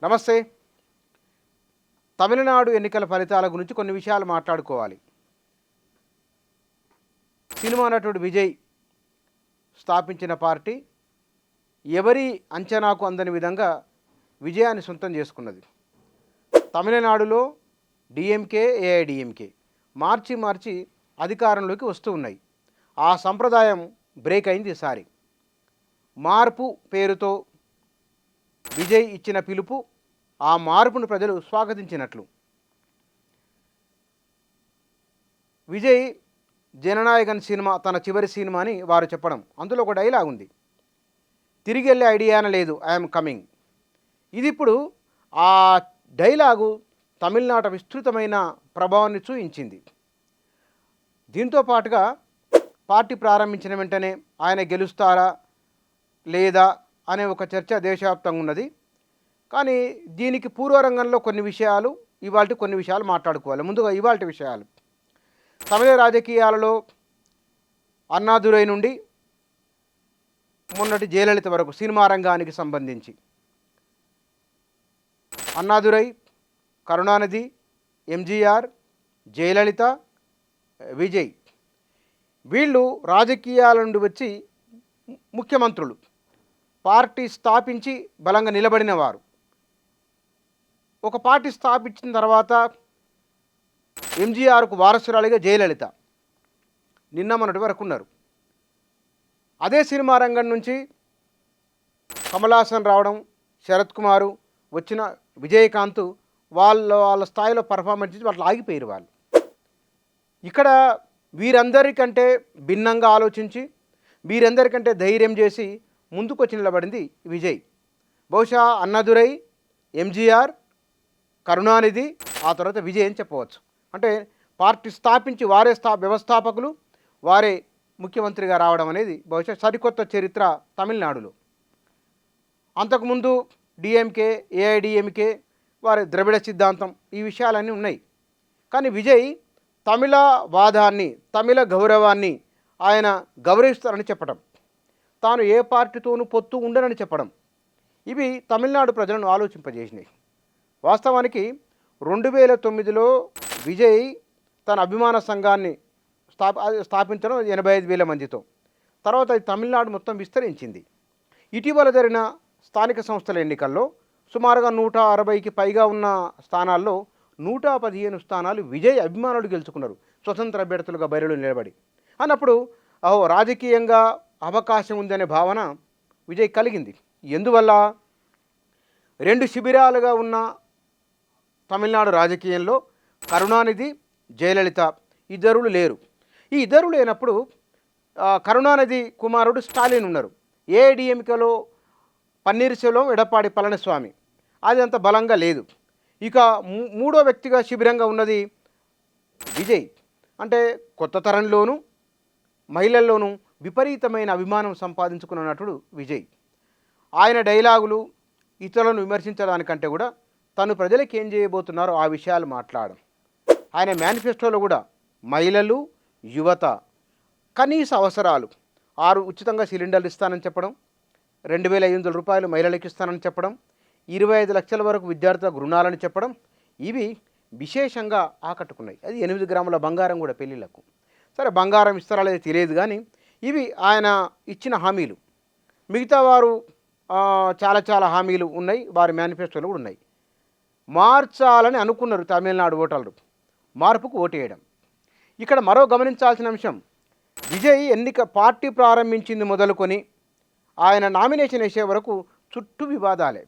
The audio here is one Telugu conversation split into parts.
నమస్తే. తమిళనాడు ఎన్నికల ఫలితాల గురించి కొన్ని విషయాలు మాట్లాడుకోవాలి. సినిమా నటుడు విజయ్ స్థాపించిన పార్టీ ఎవరి అంచనాకు అందని విధంగా విజయాన్ని సొంతం చేసుకున్నది. తమిళనాడులో డిఎంకే, ఏఐడిఎంకే మార్చి అధికారంలోకి వస్తూ ఉన్నాయి. ఆ సంప్రదాయం బ్రేక్ అయింది ఈసారి. మార్పు పేరుతో విజయ్ ఇచ్చిన పిలుపు, ఆ మార్పును ప్రజలు స్వాగతించినట్లు. విజయ్ జననాయకన్ సినిమా తన చివరి సినిమా అని వారు చెప్పడం, అందులో ఒక డైలాగ్ ఉంది, తిరిగి వెళ్ళే ఐడియానే లేదు, ఐఎమ్ కమింగ్. ఇది ఇప్పుడు ఆ డైలాగు తమిళనాట విస్తృతమైన ప్రభావాన్ని చూయించింది. దీంతో పాటుగా పార్టీ ప్రారంభించిన వెంటనే ఆయన గెలుస్తారా లేదా అనే ఒక చర్చ దేశవ్యాప్తంగా ఉన్నది. కానీ దీనికి పూర్వరంగంలో కొన్ని విషయాలు మాట్లాడుకోవాలి. ముందుగా ఇవాల్టి విషయాలు. తమిళ రాజకీయాలలో అన్నాదురై నుండి మొన్నటి జయలలిత వరకు సినిమా రంగానికి సంబంధించి అన్నాదురై, కరుణానిధి, ఎంజీఆర్, జయలలిత, విజయ్ వీళ్ళు రాజకీయాల నుండి వచ్చి ముఖ్యమంత్రులు, పార్టీ స్థాపించి బలంగా నిలబడిన వారు. ఒక పార్టీ స్థాపించిన తర్వాత ఎంజీఆర్కు వారసురాలిగా జయలలిత నిన్న మొన్నటి వరకు ఉన్నారు. అదే సినిమా రంగం నుంచి కమలాసన్ రావడం, శరత్ కుమారు వచ్చిన విజయకాంత్ వాళ్ళ స్థాయిలో పర్ఫార్మెన్స్ ఇచ్చి వాళ్ళు ఆగిపోయారు. వాళ్ళు ఇక్కడ వీరందరికంటే భిన్నంగా ఆలోచించి, వీరందరికంటే ధైర్యం చేసి ముందుకొచ్చి నిలబడింది విజయ్. బహుశా అన్నాదురై, ఎంజీఆర్, కరుణానిధి, ఆ తర్వాత విజయ్ అని చెప్పవచ్చు. అంటే పార్టీ స్థాపించి వారే వ్యవస్థాపకులు, వారే ముఖ్యమంత్రిగా రావడం అనేది బహుశా సరికొత్త చరిత్ర తమిళనాడులో. అంతకుముందు డిఎంకే, ఏఐడిఎంకే వారి ద్రవిడ సిద్ధాంతం, ఈ విషయాలన్నీ ఉన్నాయి. కానీ విజయ్ తమిళ వాదాన్ని, తమిళ గౌరవాన్ని ఆయన గౌరవిస్తారని చెప్పడం, తాను ఏ పార్టీతోనూ పొత్తు ఉండనని చెప్పడం, ఇవి తమిళనాడు ప్రజలను ఆలోచింపజేసినాయి. వాస్తవానికి 2009లో విజయ్ తన అభిమాన సంఘాన్ని స్థాపించడం 85,000 మందితో. తర్వాత అది తమిళనాడు మొత్తం విస్తరించింది. ఇటీవల జరిగిన స్థానిక సంస్థల ఎన్నికల్లో సుమారుగా 160కి పైగా ఉన్న స్థానాల్లో 115 స్థానాలు విజయ్ అభిమానులు గెలుచుకున్నారు, స్వతంత్ర అభ్యర్థులుగా బరిలో నిలబడి. అన్నప్పుడు రాజకీయంగా అవకాశం ఉందనే భావన విజయ్ కలిగింది. ఎందువల్ల? 2 శిబిరాలుగా ఉన్న తమిళనాడు రాజకీయంలో కరుణానిధి, జయలలిత ఇద్దరు లేరు. ఈ ఇద్దరు లేనప్పుడు కరుణానిధి కుమారుడు స్టాలిన్ ఉన్నారు. ఏఐడిఎంకేలో పన్నీర్ సెల్వం, ఎడప్పాడి పళనిస్వామి, అది అంత బలంగా లేదు. ఇక మూడో వ్యక్తిగా శిబిరంగా ఉన్నది విజయ్. అంటే కొత్త తరంలోనూ మహిళల్లోనూ విపరీతమైన అభిమానం సంపాదించుకున్న నటుడు విజయ్. ఆయన డైలాగులు ఇతరులను విమర్శించడానికంటే కూడా తను ప్రజలకు ఏం చేయబోతున్నారో ఆ విషయాలు మాట్లాడడం. ఆయన మేనిఫెస్టోలో కూడా మహిళలు, యువత కనీస అవసరాలు 6 ఉచితంగా సిలిండర్లు ఇస్తానని చెప్పడం, 2,500 రూపాయలు మహిళలకు ఇస్తానని చెప్పడం, 25 లక్షల వరకు విద్యార్థులకు రుణాలని చెప్పడం, ఇవి విశేషంగా ఆకట్టుకున్నాయి. అది 8 గ్రాముల బంగారం కూడా పెళ్ళిళ్ళకు. సరే, బంగారం ఇస్తారా లేదో తెలియదు, కానీ ఇవి ఆయన ఇచ్చిన హామీలు. మిగతా వారు చాలా హామీలు ఉన్నాయి, వారి మేనిఫెస్టోలు కూడా ఉన్నాయి. మార్చాలని అనుకున్నారు తమిళనాడు ఓటర్లు, మార్పుకు ఓటేయడం. ఇక్కడ మరో గమనించాల్సిన అంశం, విజయ్ పార్టీ ప్రారంభించింది మొదలుకొని ఆయన నామినేషన్ వేసే వరకు చుట్టూ వివాదాలే.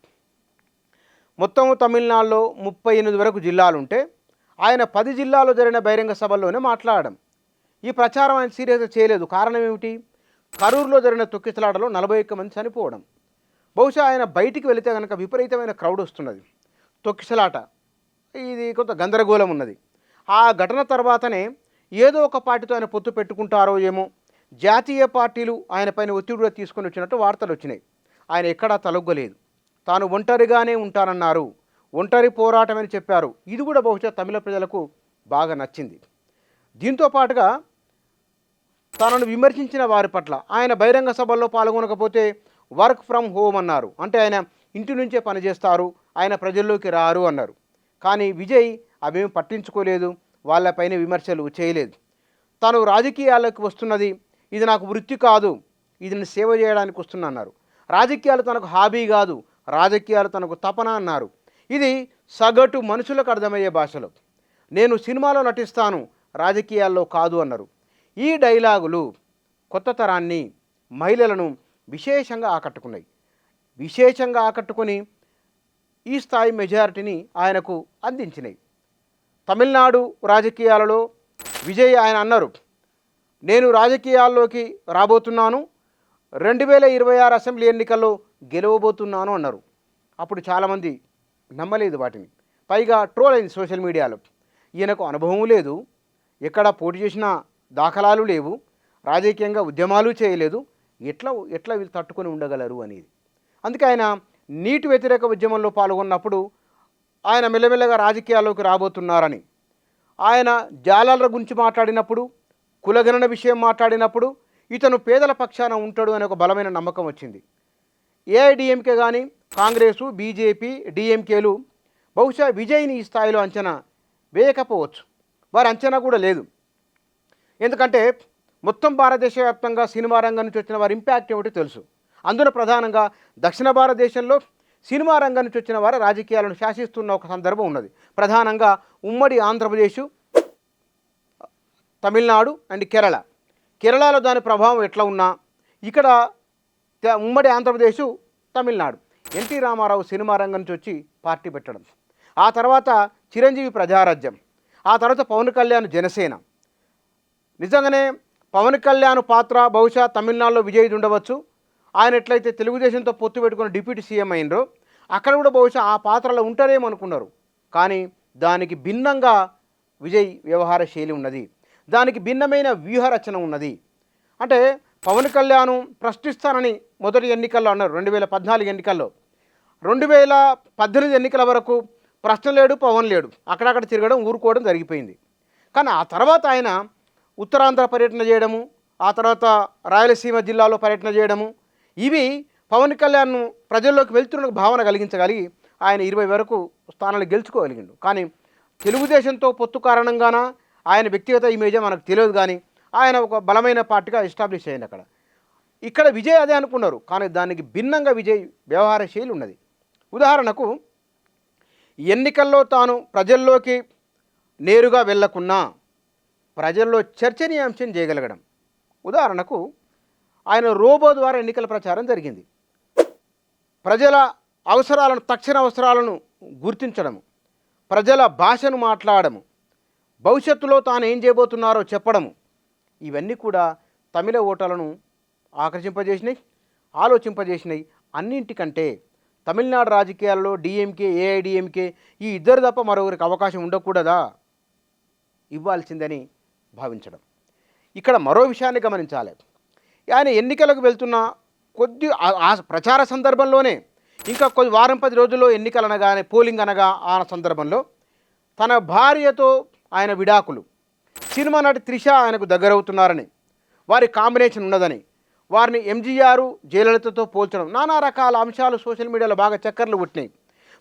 మొత్తం తమిళనాడులో 38 వరకు జిల్లాలుంటే ఆయన 10 జిల్లాల్లో జరిగిన బహిరంగ సభల్లోనే మాట్లాడడం. ఈ ప్రచారం ఆయన సీరియస్గా చేయలేదు. కారణం ఏమిటి? కరూరులో జరిగిన తొక్కిసలాటలో 41 మంది చనిపోవడం. బహుశా ఆయన బయటికి వెళితే కనుక విపరీతమైన క్రౌడ్ వస్తున్నది, తొక్కిసలాట, ఇది కొంత గందరగోళం ఉన్నది. ఆ ఘటన తర్వాతనే ఏదో ఒక పార్టీతో ఆయన పొత్తు పెట్టుకుంటారో ఏమో, జాతీయ పార్టీలు ఆయన పైన ఒత్తిడి కూడా తీసుకొని వచ్చినట్టు వార్తలు వచ్చినాయి. ఆయన ఎక్కడా తలొగ్గలేదు, తాను ఒంటరిగానే ఉంటానన్నారు, ఒంటరి పోరాటం అని చెప్పారు. ఇది కూడా బహుశా తమిళ ప్రజలకు బాగా నచ్చింది. దీంతో పాటుగా తనను విమర్శించిన వారి పట్ల ఆయన బహిరంగ సభల్లో పాల్గొనకపోతే వర్క్ ఫ్రమ్ హోమ్ అన్నారు. అంటే ఆయన ఇంటి నుంచే పనిచేస్తారు ఆయన ప్రజల్లోకి రారు అన్నారు. కానీ విజయ్ అవేమి పట్టించుకోలేదు, వాళ్ళపైన విమర్శలు చేయలేదు. తాను రాజకీయాల్లోకి వస్తున్నది ఇది నాకు వృత్తి కాదు, ఇది నేను సేవ చేయడానికి వస్తున్నా అన్నారు. రాజకీయాలు తనకు హాబీ కాదు, రాజకీయాలు తనకు తపన అన్నారు. ఇది సగటు మనుషులకు అర్థమయ్యే భాషలో. నేను సినిమాలో నటిస్తాను, రాజకీయాల్లో కాదు అన్నారు. ఈ డైలాగులు కొత్త తరాన్ని, మహిళలను విశేషంగా ఆకట్టుకుని ఈ స్థాయి మెజారిటీని ఆయనకు అందించినాయి. తమిళనాడు రాజకీయాలలో విజయ్ ఆయన అన్నారు, నేను రాజకీయాల్లోకి రాబోతున్నాను, 2026 అసెంబ్లీ ఎన్నికల్లో గెలవబోతున్నాను అన్నారు. అప్పుడు చాలామంది నమ్మలేదు వాటిని. పైగా ట్రోల్ అయింది సోషల్ మీడియాలో. ఈయనకు అనుభవం లేదు, ఎక్కడ పోటీ చేసిన దాఖలాలు లేవు, రాజకీయంగా ఉద్యమాలు చేయలేదు, ఎట్లా వీళ్ళు తట్టుకొని ఉండగలరు అనేది. అందుకే ఆయన నీటి వ్యతిరేక ఉద్యమంలో పాల్గొన్నప్పుడు ఆయన మెల్లమెల్లగా రాజకీయాల్లోకి రాబోతున్నారని, ఆయన జాలాల గురించి మాట్లాడినప్పుడు, కులగణన విషయం మాట్లాడినప్పుడు ఇతను పేదల పక్షాన ఉంటాడు అనే ఒక బలమైన నమ్మకం వచ్చింది. ఏఐడిఎంకే కానీ కాంగ్రెసు, బీజేపీ, డిఎంకేలు బహుశా విజయ్ని ఈ స్థాయిలో అంచనా వేయకపోవచ్చు. వారి అంచనా కూడా లేదు. ఎందుకంటే మొత్తం భారతదేశ వ్యాప్తంగా సినిమా రంగం నుంచి వచ్చిన వారి ఇంపాక్ట్ ఏమిటో తెలుసు. అందులో ప్రధానంగా దక్షిణ భారతదేశంలో సినిమా రంగం నుంచి వచ్చిన వారు రాజకీయాలను శాసిస్తున్న ఒక సందర్భం ఉన్నది. ప్రధానంగా ఉమ్మడి ఆంధ్రప్రదేశ్, తమిళనాడు అండ్ కేరళలో దాని ప్రభావం ఎట్లా ఉన్నా ఇక్కడ ఉమ్మడి ఆంధ్రప్రదేశ్, తమిళనాడు ఎన్టీ రామారావు సినిమా రంగం నుంచి వచ్చి పార్టీ పెట్టడం, ఆ తర్వాత చిరంజీవి ప్రజారాజ్యం, ఆ తర్వాత పవన్ కళ్యాణ్ జనసేన. నిజంగానే పవన్ కళ్యాణ్ పాత్ర బహుశా తమిళనాడులో విజయ్ ఉండవచ్చు. ఆయన ఎట్లయితే తెలుగుదేశంతో పొత్తు పెట్టుకుని డిప్యూటీ సీఎం అయినరో అక్కడ కూడా బహుశా ఆ పాత్రలో ఉంటారేమో అనుకున్నారు. కానీ దానికి భిన్నంగా విజయ్ వ్యవహార శైలి ఉన్నది, దానికి భిన్నమైన వ్యూహరచన ఉన్నది. అంటే పవన్ కళ్యాణ్ ప్రశ్నిస్తానని మొదటి ఎన్నికల్లో అన్నారు, 2014 ఎన్నికల్లో. 2018 ఎన్నికల వరకు ప్రశ్న లేడు, పవన్ లేడు, అక్కడక్కడ తిరగడం, ఊరుకోవడం జరిగిపోయింది. కానీ ఆ తర్వాత ఆయన ఉత్తరాంధ్ర పర్యటన చేయడము, ఆ తర్వాత రాయలసీమ జిల్లాలో పర్యటన చేయడము, ఇవి పవన్ కళ్యాణ్ ప్రజల్లోకి వెళ్తున్న భావన కలిగించగలిగి ఆయన 20 వరకు స్థానాలు గెలుచుకోగలిగిండు. కానీ తెలుగుదేశంతో పొత్తు కారణంగాన ఆయన వ్యక్తిగత ఇమేజే మనకు తెలియదు, కానీ ఆయన ఒక బలమైన పార్టీగా ఎస్టాబ్లిష్ అయింది అక్కడ. ఇక్కడ విజయ్ అదే అనుకున్నారు, కానీ దానికి భిన్నంగా విజయ్ వ్యవహార శైలి ఉన్నది. ఉదాహరణకు ఎన్నికల్లో తాను ప్రజల్లోకి నేరుగా వెళ్లకున్నా ప్రజల్లో చర్చనీయాంశం చేయగలగడం. ఉదాహరణకు ఆయన రోబో ద్వారా ఎన్నికల ప్రచారం జరిగింది. ప్రజల అవసరాలను, తక్షణ అవసరాలను గుర్తించడము, ప్రజల భాషను మాట్లాడము, భవిష్యత్తులో తాను ఏం చేయబోతున్నారో చెప్పడము, ఇవన్నీ కూడా తమిళ ఓటర్లను ఆకర్షింపజేసినాయి, ఆలోచింపజేసినాయి. అన్నింటికంటే తమిళనాడు రాజకీయాల్లో డిఎంకే, ఏఐడిఎంకే ఈ ఇద్దరు తప్ప మరొకరికి అవకాశం ఉండకూడదా, ఇవ్వాల్సిందని భావించడం. ఇక్కడ మరో విషయాన్ని గమనించాలి. ఆయన ఎన్నికలకు వెళ్తున్న ఆ ప్రచార సందర్భంలోనే ఇంకా కొద్ది వారం 10 రోజుల్లో ఎన్నికలు అనగానే, పోలింగ్ అనగా ఆ సందర్భంలో తన భార్యతో ఆయన విడాకులు, సినిమా నటి త్రిష ఆయనకు దగ్గరవుతున్నారని, వారి కాంబినేషన్ ఉన్నదని, వారిని ఎంజీఆర్, జయలలితతో పోల్చడం, నానా రకాల అంశాలు సోషల్ మీడియాలో బాగా చక్కర్లు పుట్టినాయి.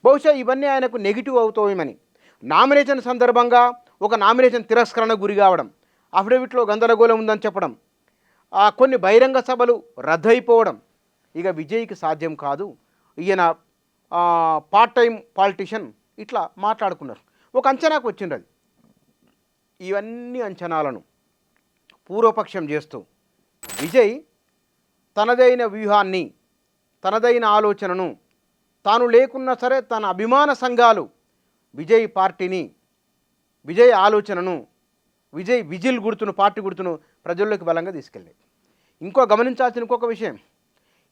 బహుశా ఇవన్నీ ఆయనకు నెగిటివ్ అవుతాయేమని. నామినేషన్ సందర్భంగా ఒక నామినేషన్ తిరస్కరణ గురి కావడం, అఫిడవిట్లో గందరగోళం ఉందని చెప్పడం, కొన్ని బహిరంగ సభలు రద్దయిపోవడం ఇక విజయ్కి సాధ్యం కాదు, ఈయన పార్ట్ టైం పాలిటిషియన్, ఇట్లా మాట్లాడుకున్నారు. ఒక అంచనాకు వచ్చింది. అది ఇవన్నీ అంచనాలను పూర్వపక్షం చేస్తూ విజయ్ తనదైన వ్యూహాన్ని, తనదైన ఆలోచనను, తాను లేకున్నా సరే తన అభిమాన సంఘాలు విజయ్ పార్టీని, విజయ్ ఆలోచనను, విజయ్ విజిల్ గుర్తును, పార్టీ గుర్తును ప్రజల్లోకి బలంగా తీసుకెళ్ళాయి. గమనించాల్సిన ఇంకొక విషయం,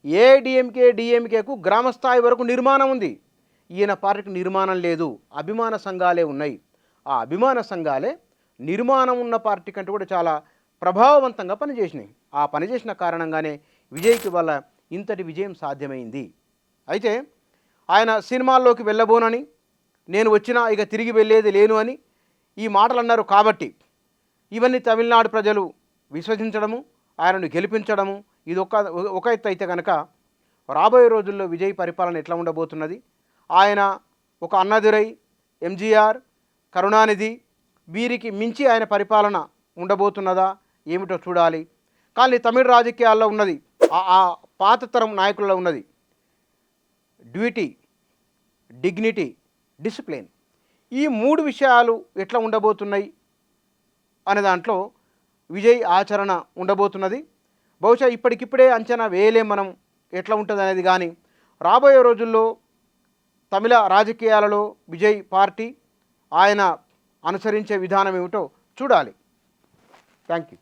ఏఐడిఎంకే, డిఎంకేకు గ్రామస్థాయి వరకు నిర్మాణం ఉంది. ఈయన పార్టీకి నిర్మాణం లేదు, అభిమాన సంఘాలే ఉన్నాయి. ఆ అభిమాన సంఘాలే నిర్మాణం ఉన్న పార్టీ కంటే కూడా చాలా ప్రభావవంతంగా పనిచేసినాయి. ఆ పనిచేసిన కారణంగానే విజయ్కి వల్ల ఇంతటి విజయం సాధ్యమైంది. అయితే ఆయన సినిమాల్లోకి వెళ్ళబోనని, నేను వచ్చినా ఇక తిరిగి వెళ్ళేది లేను అని ఈ మాటలు అన్నారు. కాబట్టి ఇవన్నీ తమిళనాడు ప్రజలు విశ్వసించడము, ఆయనను గెలిపించడము, ఇది ఒక ఎత్తు అయితే కనుక రాబోయే రోజుల్లో విజయ్ పరిపాలన ఎట్లా ఉండబోతున్నది, ఆయన ఒక అన్నాదురై, ఎంజీఆర్, కరుణానిధి వీరికి మించి ఆయన పరిపాలన ఉండబోతున్నదా ఏమిటో చూడాలి. కానీ తమిళ రాజకీయాల్లో ఉన్నది ఆ పాత తరం నాయకులలో ఉన్నది డ్యూటీ, డిగ్నిటీ, డిసిప్లిన్. ఈ 3 విషయాలు ఎట్లా ఉండబోతున్నాయి అనే దాంట్లో విజయ్ ఆచరణ ఉండబోతున్నది. బహుశా ఇప్పటికిప్పుడే అంచనా వేయలేం మనం ఎట్లా ఉంటుంది అనేది. కానీ రాబోయే రోజుల్లో తమిళ రాజకీయాలలో విజయ్ పార్టీ ఆయన అనుసరించే విధానం ఏమిటో చూడాలి. Thank you.